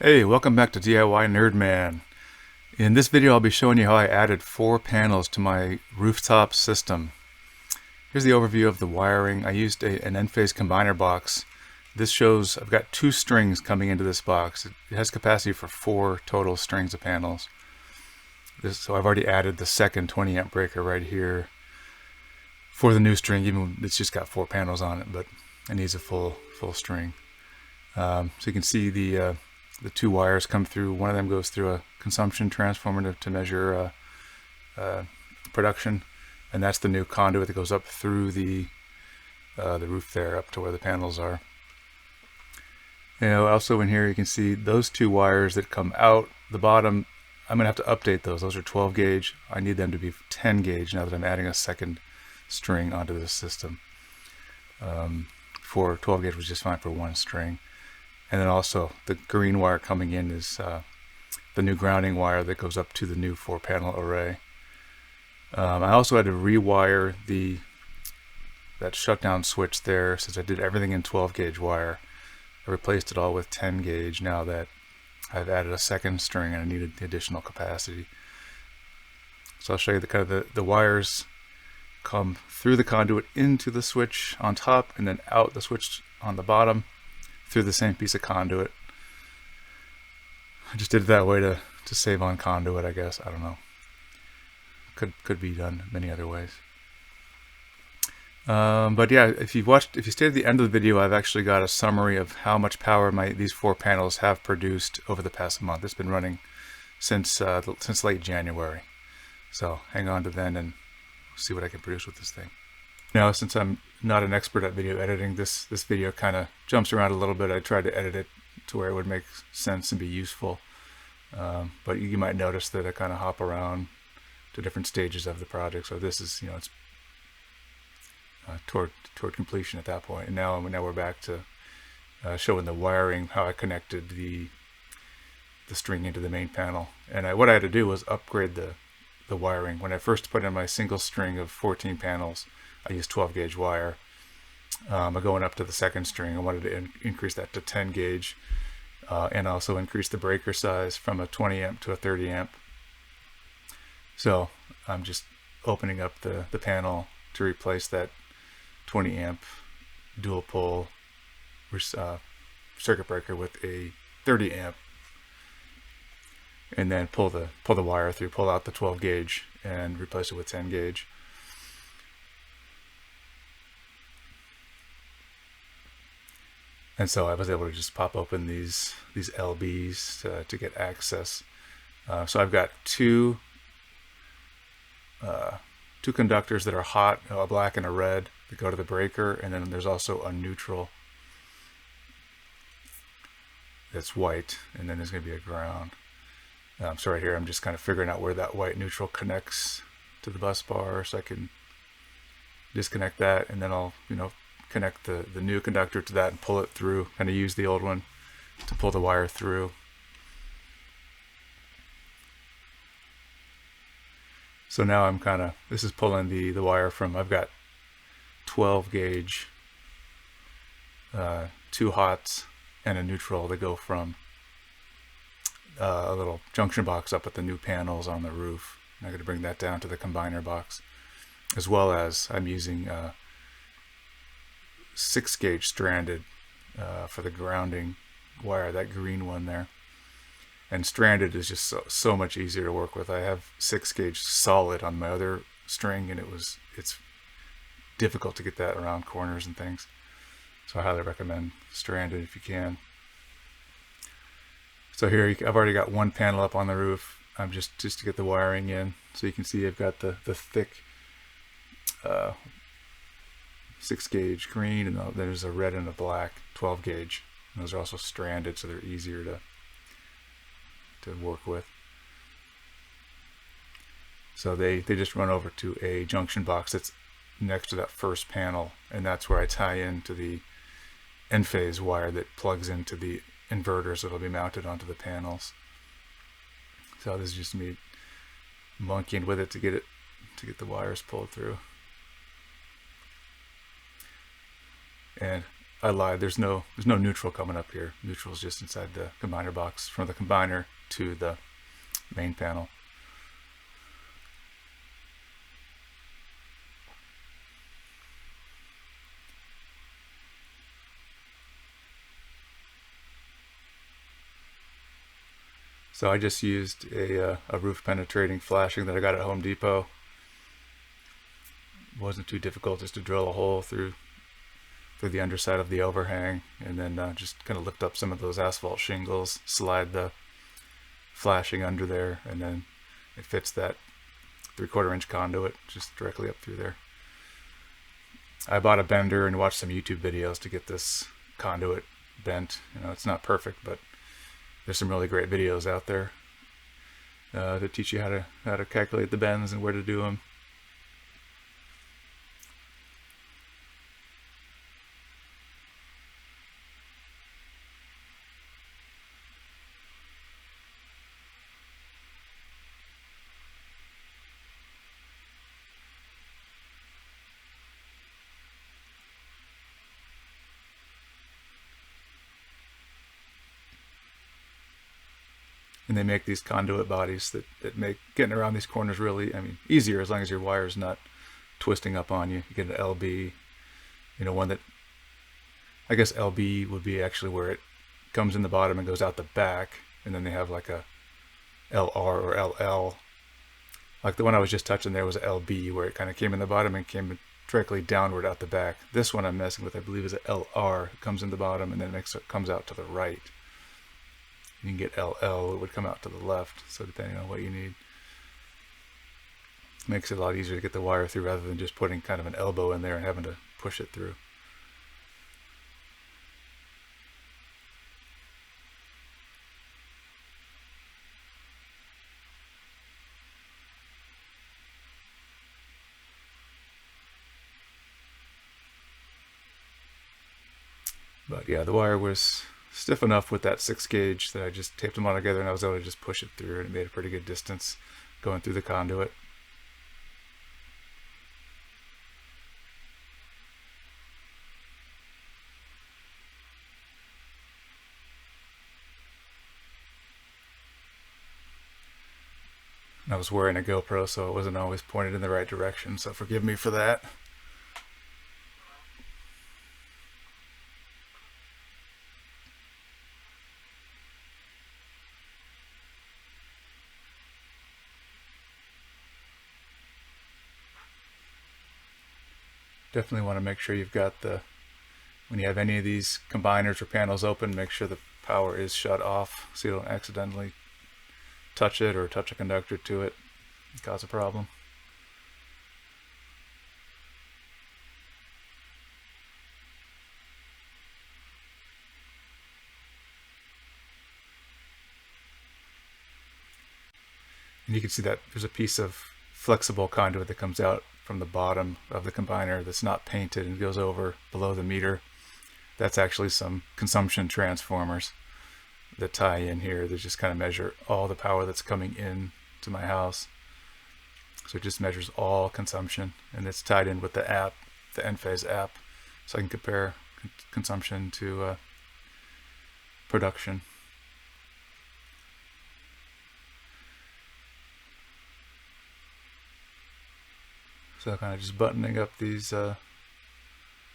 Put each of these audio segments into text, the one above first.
Hey, welcome back to DIY Nerdman. In this video I'll be showing you how I added 4 panels to my rooftop system. Here's the overview of the wiring. I used an enphase combiner box. This shows I've got 2 strings coming into this box. It has capacity for 4 total strings of panels. So I've already added the second 20 amp breaker right here for the new string, even when it's just got 4 panels on it, but it needs a full string. So you can see the 2 wires come through. One of them goes through a consumption transformer to measure production, and that's the new conduit that goes up through the roof there, up to where the panels are. Also in here you can see those 2 wires that come out the bottom. I'm gonna have to update those. Those are 12 gauge. I need them to be 10 gauge now that I'm adding a second string onto this system. For 12 gauge was just fine for 1 string. And then also the green wire coming in is the new grounding wire that goes up to the new 4-panel array. I also had to rewire that shutdown switch there, since I did everything in 12 gauge wire. I replaced it all with 10 gauge now that I've added a second string and I needed the additional capacity. So I'll show you the wires come through the conduit into the switch on top and then out the switch on the bottom through the same piece of conduit. I just did it that way to save on conduit, I guess. I don't know. Could be done many other ways. But yeah, if you stayed at the end of the video, I've actually got a summary of how much power these 4 panels have produced over the past month. It's been running since late January. So hang on to then and see what I can produce with this thing. Now, since I'm not an expert at video editing, this video kind of jumps around a little bit. I tried to edit it to where it would make sense and be useful. But you might notice that I kind of hop around to different stages of the project. So this is, it's toward completion at that point. And now we're back to showing the wiring, how I connected the string into the main panel. And what I had to do was upgrade the wiring. When I first put in my single string of 14 panels, I used 12 gauge wire. Going up to the second string, I wanted to increase that to 10 gauge and also increase the breaker size from a 20 amp to a 30 amp. So I'm just opening up the panel to replace that 20 amp dual pole circuit breaker with a 30 amp, and then pull the wire through, pull out the 12 gauge and replace it with 10 gauge. And so I was able to just pop open these LBs to get access. So I've got two conductors that are hot, a black and a red, that go to the breaker, and then there's also a neutral that's white, and then there's going to be a ground. So right here I'm just kind of figuring out where that white neutral connects to the bus bar, so I can disconnect that, and then I'll connect the new conductor to that and pull it through, kind of use the old one to pull the wire through. So now this is pulling the wire from, I've got 12 gauge, 2 hots and a neutral that go from a little junction box up at the new panels on the roof. I'm going to bring that down to the combiner box, as well as I'm using 6 gauge stranded for the grounding wire, that green one there. And stranded is just so much easier to work with. I have 6 gauge solid on my other string, and it's difficult to get that around corners and things. So I highly recommend stranded if you can. So here I've already got 1 panel up on the roof. I'm just to get the wiring in, so you can see I've got the thick 6 gauge green, and then there's a red and a black 12 gauge. And those are also stranded, so they're easier to work with. So they just run over to a junction box that's next to that first panel, and that's where I tie into the enphase wire that plugs into the inverters that'll be mounted onto the panels. So this is just me monkeying with it to get the wires pulled through. And I lied. There's no neutral coming up here. Neutral is just inside the combiner box from the combiner to the main panel. So I just used a roof penetrating flashing that I got at Home Depot. It wasn't too difficult just to drill a hole through the underside of the overhang, and then just kind of lift up some of those asphalt shingles, slide the flashing under there, and then it fits that 3/4 inch conduit just directly up through there. I bought a bender and watched some YouTube videos to get this conduit bent. You know, it's not perfect, but there's some really great videos out there to teach you how to calculate the bends and where to do them. And they make these conduit bodies that make getting around these corners really, easier as long as your wire's not twisting up on you. You get an LB, one that, I guess LB would be actually where it comes in the bottom and goes out the back, and then they have like a LR or LL. Like the one I was just touching there was LB, where it kind of came in the bottom and came directly downward out the back. This one I'm messing with, I believe, is a LR. It comes in the bottom and then it comes out to the right. You can get LL, it would come out to the left, so depending on what you need. Makes it a lot easier to get the wire through rather than just putting kind of an elbow in there and having to push it through. But yeah, the wire was stiff enough with that 6 gauge that I just taped them all together and I was able to just push it through, and it made a pretty good distance going through the conduit. And I was wearing a GoPro, so it wasn't always pointed in the right direction, so forgive me for that. Definitely want to make sure you've got when you have any of these combiners or panels open, make sure the power is shut off so you don't accidentally touch it or touch a conductor to it and cause a problem. And you can see that there's a piece of flexible conduit that comes out from the bottom of the combiner that's not painted and goes over below the meter. That's actually some consumption transformers that tie in here. They just kind of measure all the power that's coming in to my house. So it just measures all consumption, and it's tied in with the app, the enphase app, so I can compare consumption to production. So kind of just buttoning up these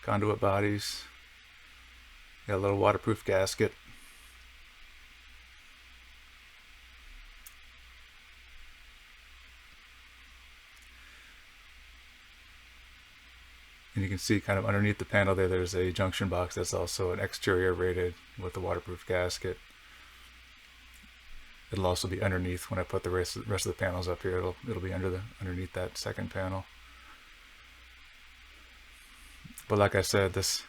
conduit bodies. Got a little waterproof gasket. And you can see kind of underneath the panel there's a junction box that's also an exterior rated with a waterproof gasket. It'll also be underneath when I put the rest of the panels up here. It'll be underneath that second panel. But like I said, this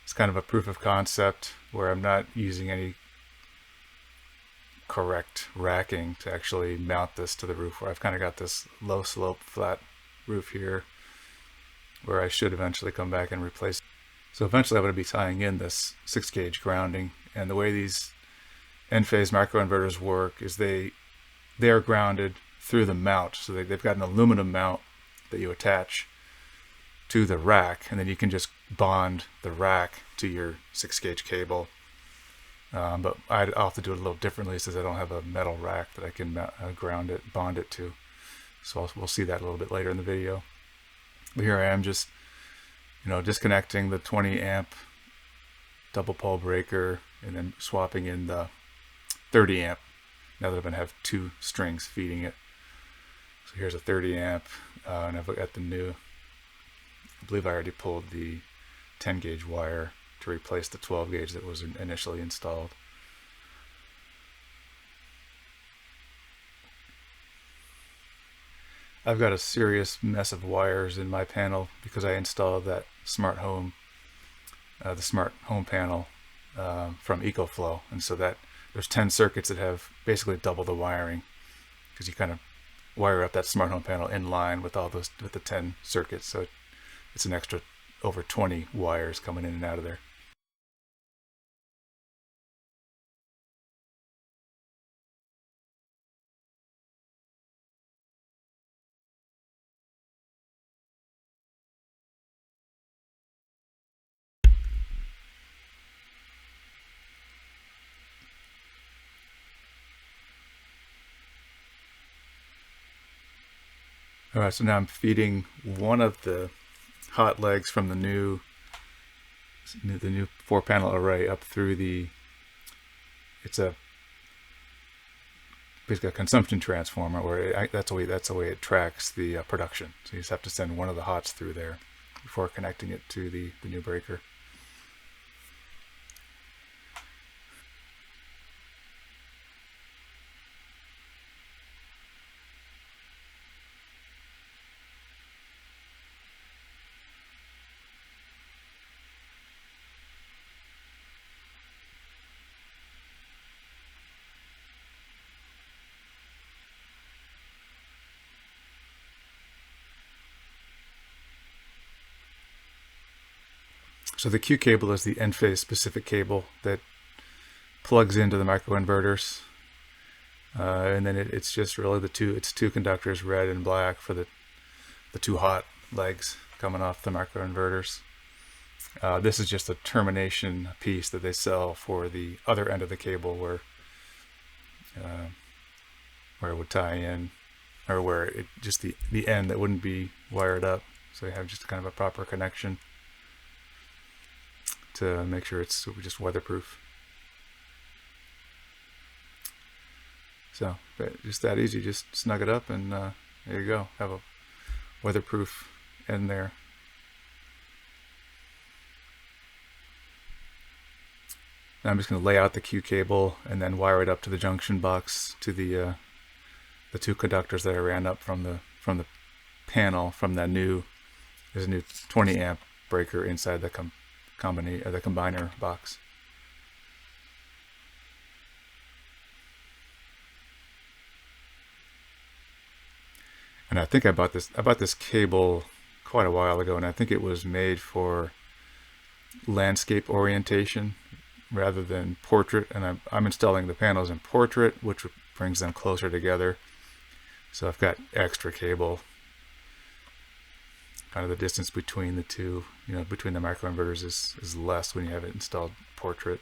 is kind of a proof of concept where I'm not using any correct racking to actually mount this to the roof, where I've kind of got this low slope flat roof here where I should eventually come back and replace it. So eventually I'm going to be tying in this 6 gauge grounding, and the way these enphase microinverters work is they are grounded through the mount. So they've got an aluminum mount that you attach to the rack, and then you can just bond the rack to your 6-gauge cable. But I'll have to do it a little differently since I don't have a metal rack that I can bond it to. So we'll see that a little bit later in the video. But here I am just, disconnecting the 20 amp double pole breaker and then swapping in the 30 amp now that I'm going to have 2 strings feeding it. So here's a 30 amp, and I've got the new, I believe I already pulled the 10 gauge wire to replace the 12 gauge that was initially installed. I've got a serious mess of wires in my panel because I installed that smart home, the smart home panel from EcoFlow, and so that there's 10 circuits that have basically double the wiring because you kind of wire up that smart home panel in line with with the 10 circuits, so it's an extra over 20 wires coming in and out of there. All right, so now I'm feeding one of the hot legs from the new 4-panel array up through it's basically a consumption transformer where that's the way it tracks the production. So you just have to send one of the hots through there before connecting it to the new breaker. So the Q cable is the enphase specific cable that plugs into the microinverters, and then it's just really it's 2 conductors, red and black, for the 2 hot legs coming off the microinverters. This is just a termination piece that they sell for the other end of the cable where it would tie in, or where it just the end that wouldn't be wired up. So you have just kind of a proper connection to make sure it's just weatherproof. So just that easy, just snug it up and there you go, have a weatherproof end there. Now I'm just going to lay out the Q cable and then wire it up to the junction box to the 2 conductors that I ran up from the panel from that there's a new 20 amp breaker inside the combiner box. And I think I bought this cable quite a while ago, and I think it was made for landscape orientation rather than portrait, and I'm installing the panels in portrait, which brings them closer together. So I've got extra cable. Kind of the distance between the two, between the microinverters is less when you have it installed portrait.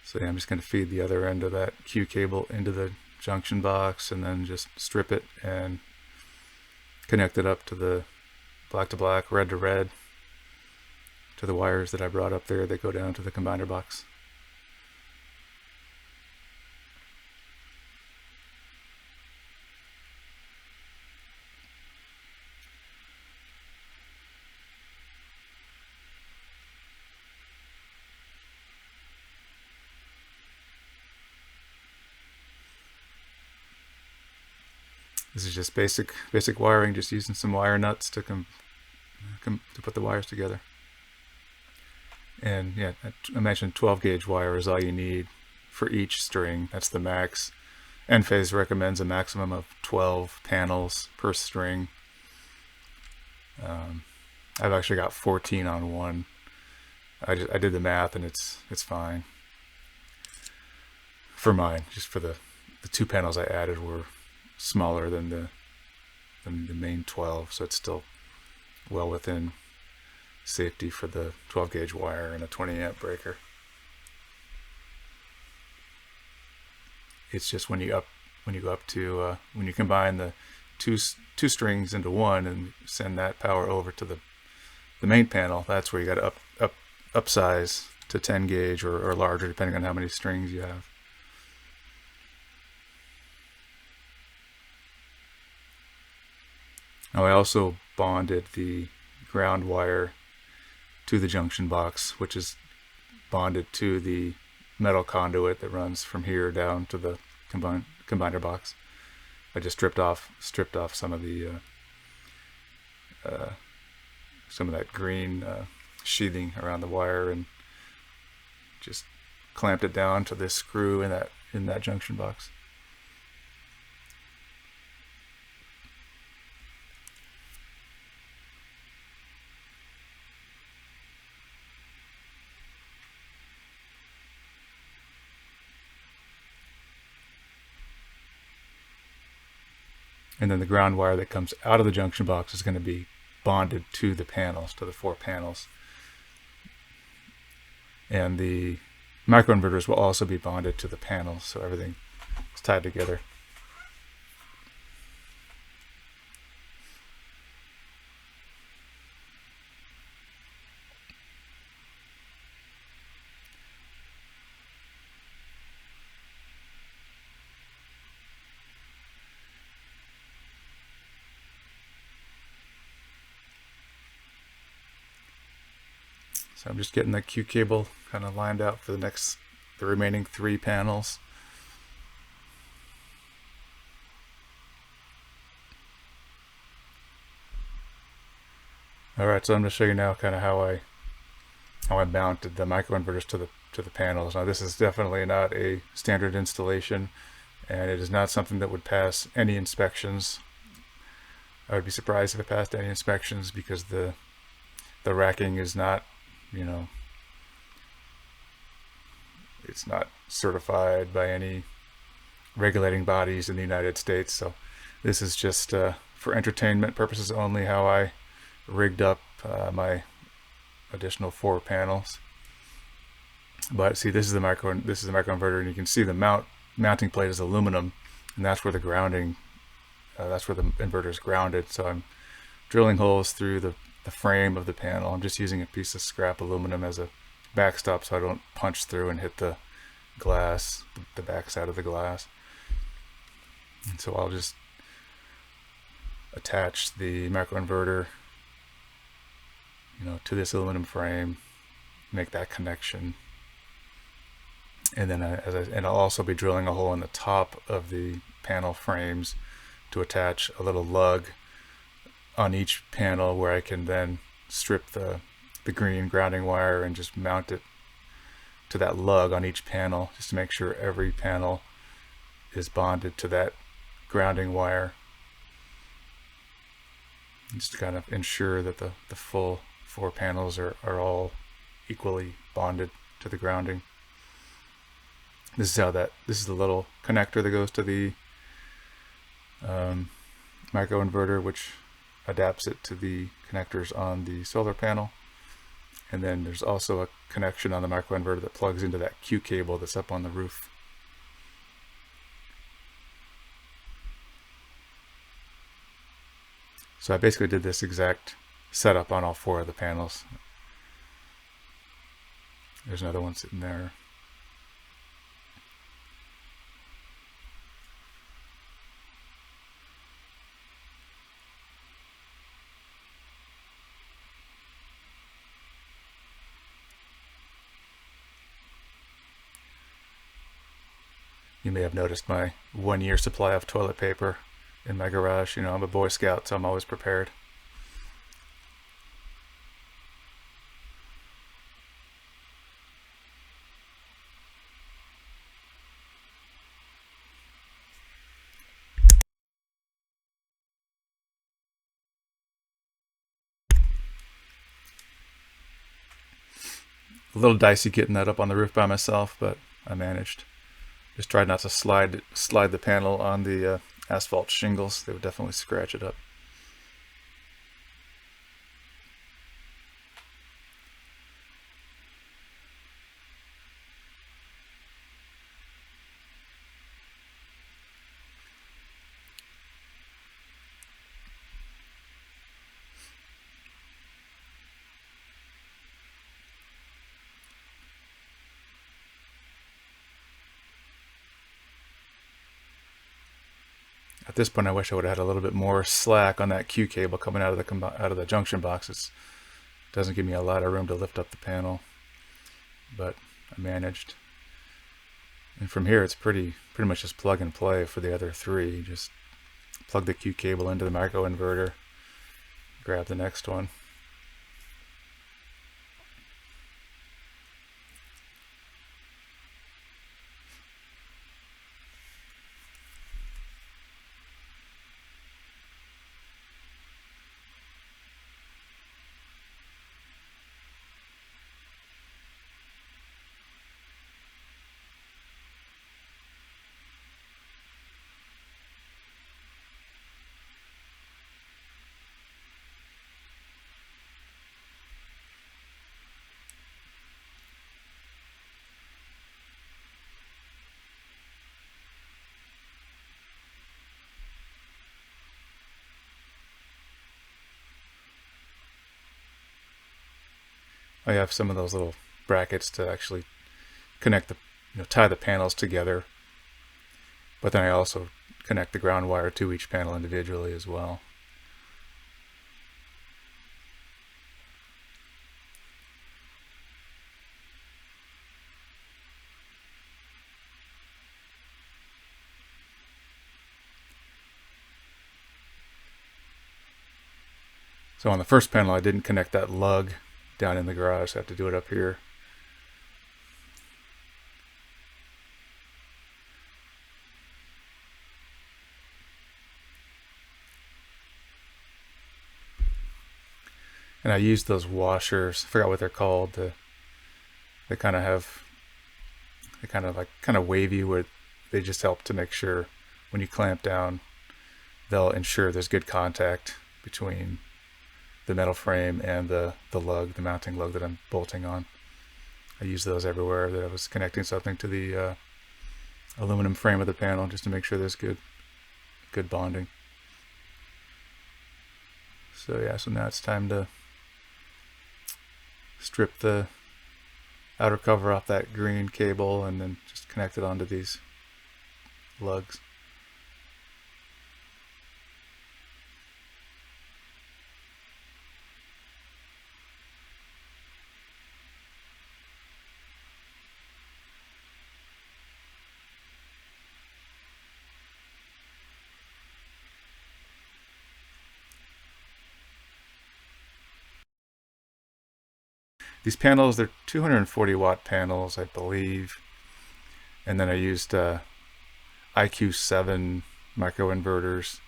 So yeah, I'm just going to feed the other end of that Q cable into the junction box and then just strip it and connect it up to the black to black, red to red, to the wires that I brought up there that go down to the combiner box. This is just basic wiring, just using some wire nuts to put the wires together. And yeah, I mentioned 12 gauge wire is all you need for each string. That's the max. Enphase recommends a maximum of 12 panels per string. I've actually got 14 on one. I did the math and it's fine for mine. Just for the 2 panels I added were smaller than the main 12, so it's still well within safety for the 12 gauge wire and a 20 amp breaker. It's just when you combine the two strings into one and send that power over to the main panel, that's where you got to upsize to 10 gauge or larger, depending on how many strings you have. Now I also bonded the ground wire to the junction box, which is bonded to the metal conduit that runs from here down to the combiner box. I just stripped off some of that green sheathing around the wire and just clamped it down to this screw in that junction box. And then the ground wire that comes out of the junction box is going to be bonded to the panels, to the 4 panels. And the microinverters will also be bonded to the panels, so everything is tied together. So I'm just getting the Q cable kind of lined out for the remaining 3 panels. All right, so I'm going to show you now kind of how I mounted the microinverters to the panels. Now this is definitely not a standard installation, and it is not something that would pass any inspections. I would be surprised if it passed any inspections because the racking is not, it's not certified by any regulating bodies in the United States. So this is just for entertainment purposes only how I rigged up my additional 4 panels. But see, this is the microinverter, and you can see the mounting plate is aluminum, and that's where the grounding, that's where the inverter is grounded. So I'm drilling holes through the frame of the panel. I'm just using a piece of scrap aluminum as a backstop so I don't punch through and hit the glass, the back side of the glass. And so I'll just attach the microinverter, to this aluminum frame, make that connection, and then I'll also be drilling a hole in the top of the panel frames to attach a little lug on each panel where I can then strip the green grounding wire and just mount it to that lug on each panel, just to make sure every panel is bonded to that grounding wire, just to kind of ensure that the full 4 panels are all equally bonded to the grounding. This is the little connector that goes to the microinverter, which adapts it to the connectors on the solar panel. And then there's also a connection on the microinverter that plugs into that Q cable that's up on the roof. So I basically did this exact setup on all 4 of the panels. There's another one sitting there. You may have noticed my 1-year supply of toilet paper in my garage. I'm a Boy Scout, so I'm always prepared. A little dicey getting that up on the roof by myself, but I managed. Just tried not to slide the panel on the asphalt shingles, they would definitely scratch it up. At this point, I wish I would have had a little bit more slack on that Q cable coming out of the junction box. It doesn't give me a lot of room to lift up the panel, but I managed. And from here, it's pretty much just plug and play for the other three. Just plug the Q cable into the microinverter, grab the next one. I have some of those little brackets to actually connect the, tie the panels together. But then I also connect the ground wire to each panel individually as well. So on the first panel, I didn't connect that lug down in the garage, so I have to do it up here. And I used those washers, I forgot what they're called. They kind of wavy, where they just help to make sure when you clamp down, they'll ensure there's good contact between the metal frame and the lug, the mounting lug that I'm bolting on. I use those everywhere that I was connecting something to the aluminum frame of the panel, just to make sure there's good bonding. So yeah, so now it's time to strip the outer cover off that green cable and then just connect it onto these lugs. These panels, they're 240 watt panels, I believe. And then I used IQ7 microinverters.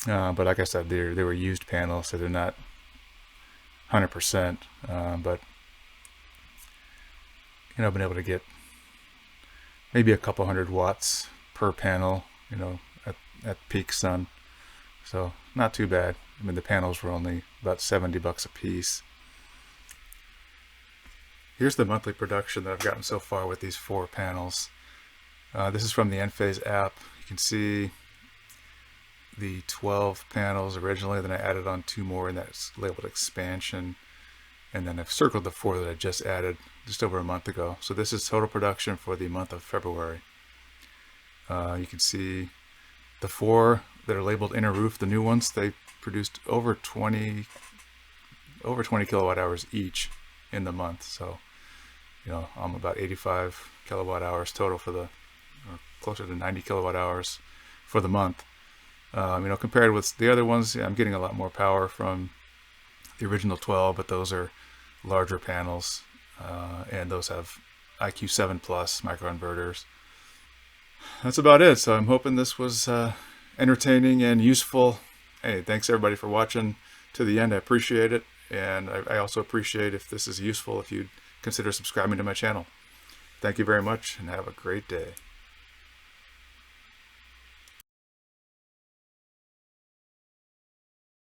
But like I said, they were used panels, so they're not 100%. But I've been able to get maybe a couple hundred watts per panel, at peak sun. So not too bad. I mean, the panels were only about $70 a piece. Here's the monthly production that I've gotten so far with these 4 panels. This is from the Enphase app. You can see the 12 panels originally, then I added on 2 more, and that's labeled expansion. And then I've circled the 4 that I just added just over a month ago. So this is total production for the month of February. You can see the 4 that are labeled inner roof, the new ones, they produced over 20 kilowatt hours each in the month. So I'm about 85 kilowatt hours total for or closer to 90 kilowatt hours for the month. Compared with the other ones, I'm getting a lot more power from the original 12, but those are larger panels, and those have IQ7 plus microinverters. That's about it. So I'm hoping this was entertaining and useful. Hey, thanks everybody for watching to the end. I appreciate it. And I also appreciate, if this is useful, if you'd consider subscribing to my channel. Thank you very much, and have a great day.